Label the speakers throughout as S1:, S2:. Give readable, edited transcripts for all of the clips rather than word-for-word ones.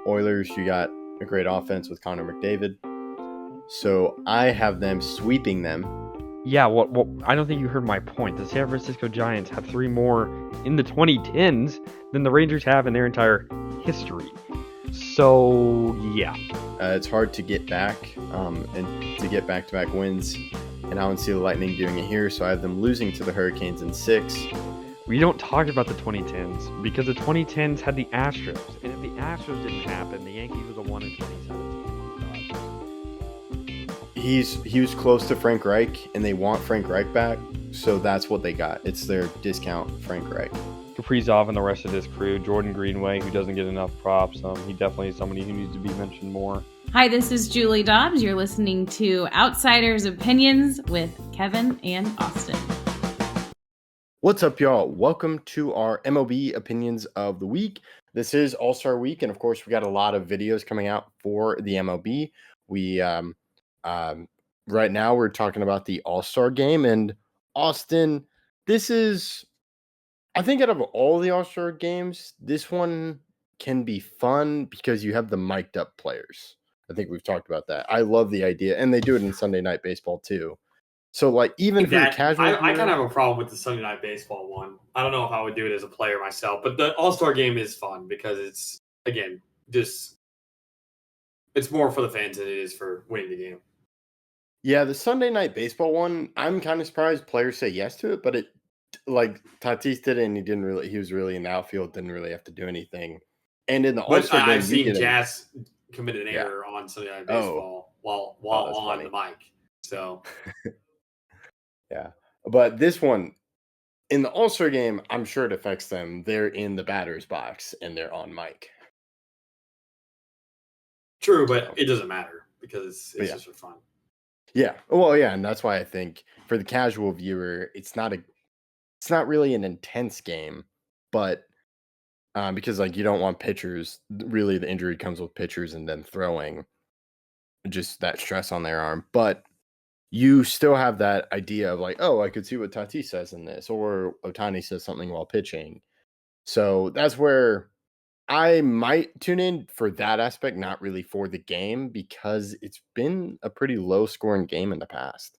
S1: Oilers, you got a great offense with Connor McDavid. So I have them sweeping them.
S2: Yeah, well, I don't think you heard my point. The San Francisco Giants have 3 more in the 2010s than the Rangers have in their entire history. So, yeah.
S1: It's hard to get back and to get back-to-back wins. And I don't see the Lightning doing it here, so I have them losing to the Hurricanes in 6.
S2: We don't talk about the 2010s because the 2010s had the Astros. And if the Astros didn't happen, the Yankees would have won in 2017.
S1: He was close to Frank Reich, and they want Frank Reich back, so that's what they got. It's their discount Frank Reich.
S2: Kaprizov and the rest of his crew. Jordan Greenway, who doesn't get enough props. He definitely is somebody who needs to be mentioned more.
S3: Hi, this is Julie Dobbs. You're listening to Outsiders Opinions with Kevin and Austin.
S1: What's up, y'all? Welcome to our MLB Opinions of the Week. This is All-Star Week, and of course, we got a lot of videos coming out for the MLB. We right now we're talking about the All-Star Game, and Austin, this is, I think, out of all the All-Star games, this one can be fun because you have the mic'd up players. I think we've talked about that. I love the idea, and they do it in Sunday Night Baseball too. So, like, even for the casual,
S4: I kind of have a problem with the Sunday Night Baseball one. I don't know if I would do it as a player myself, but the All-Star Game is fun because it's, again, just it's more for the fans than it is for winning the game.
S1: Yeah, the Sunday Night Baseball one, I'm kind of surprised players say yes to it, but it, like, Tatis did it, and he was really in the outfield, didn't really have to do anything. And in the All-Star Game,
S4: I've seen Jazz commit an error on Sunday Night Baseball while on the mic. So,
S1: yeah, but this one in the All-Star Game, I'm sure it affects them. They're in the batter's box and they're on mic.
S4: True, but it doesn't matter because it's just for fun.
S1: Yeah, well, yeah, and that's why I think for the casual viewer, it's not really an intense game, but because, like, you don't want pitchers. Really, the injury comes with pitchers and then throwing, just that stress on their arm. But you still have that idea of, like, oh, I could see what Tatis says in this, or Ohtani says something while pitching. So that's where I might tune in for that aspect, not really for the game, because it's been a pretty low-scoring game in the past.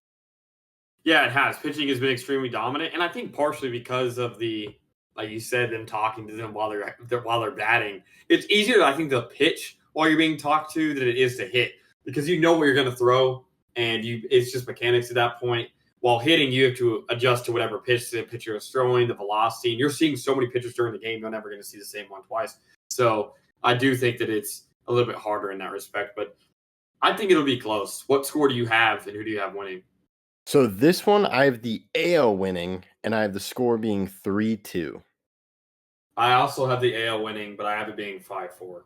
S4: Yeah, it has. Pitching has been extremely dominant, and I think partially because of the, like you said, them talking to them while they're batting. It's easier, I think, to pitch while you're being talked to than it is to hit because you know what you're going to throw, and it's just mechanics at that point. While hitting, you have to adjust to whatever pitch the pitcher is throwing, the velocity, and you're seeing so many pitchers during the game, you're never going to see the same one twice. So I do think that it's a little bit harder in that respect, but I think it'll be close. What score do you have, and who do you have winning?
S1: So this one, I have the AL winning, and I have the score being 3-2.
S4: I also have the AL winning, but I have it being 5-4.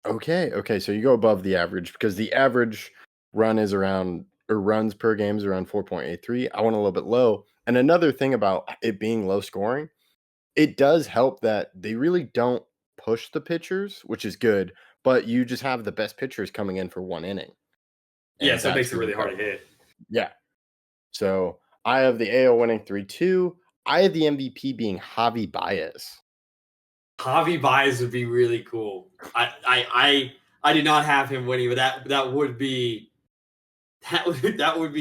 S1: Okay. So you go above the average because the average runs per game is around 4.83. I went a little bit low. And another thing about it being low scoring, it does help that they really don't push the pitchers, which is good, but you just have the best pitchers coming in for one inning.
S4: Yeah, so that makes it really hard to hit.
S1: Yeah. So I have the AL winning 3-2. I have the MVP being Javi Baez.
S4: Javi Baez would be really cool. I did not have him winning, but that would be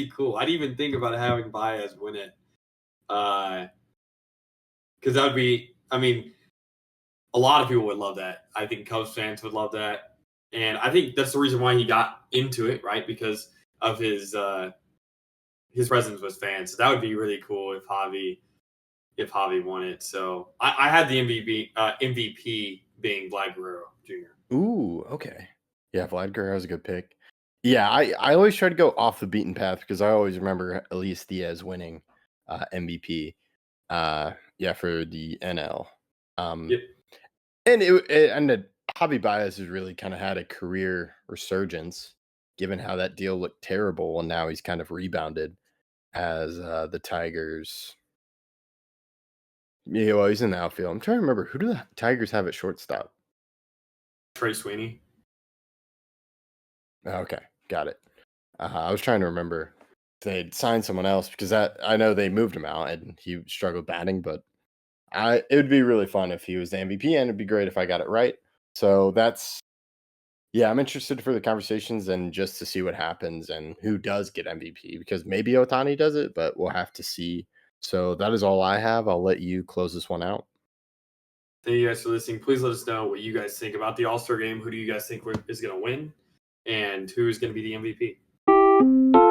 S4: cool. I didn't even think about having Baez win it, because that would be. I mean, a lot of people would love that. I think Cubs fans would love that, and I think that's the reason why he got into it, right? Because of his presence with fans. So that would be really cool if Javi won it. So I had the MVP being Vlad Guerrero Jr.
S1: Ooh, okay. Yeah, Vlad Guerrero is a good pick. Yeah, I always try to go off the beaten path because I always remember Elias Diaz winning MVP. For the NL.
S4: Yep.
S1: And Javi Baez has really kind of had a career resurgence, given how that deal looked terrible, and now he's kind of rebounded as the Tigers. Yeah, well, he's in the outfield. I'm trying to remember, who do the Tigers have at shortstop?
S4: Trey Sweeney.
S1: Okay, got it. I was trying to remember if they'd signed someone else because I know they moved him out and he struggled batting, but it would be really fun if he was the MVP, and it'd be great if I got it right. So that's Yeah, I'm interested for the conversations and just to see what happens and who does get MVP because maybe Otani does it, but we'll have to see. So that is all I have. I'll let you close this one out.
S4: Thank you guys for listening. Please let us know what you guys think about the All-Star game. Who do you guys think is going to win? And who is going to be the MVP?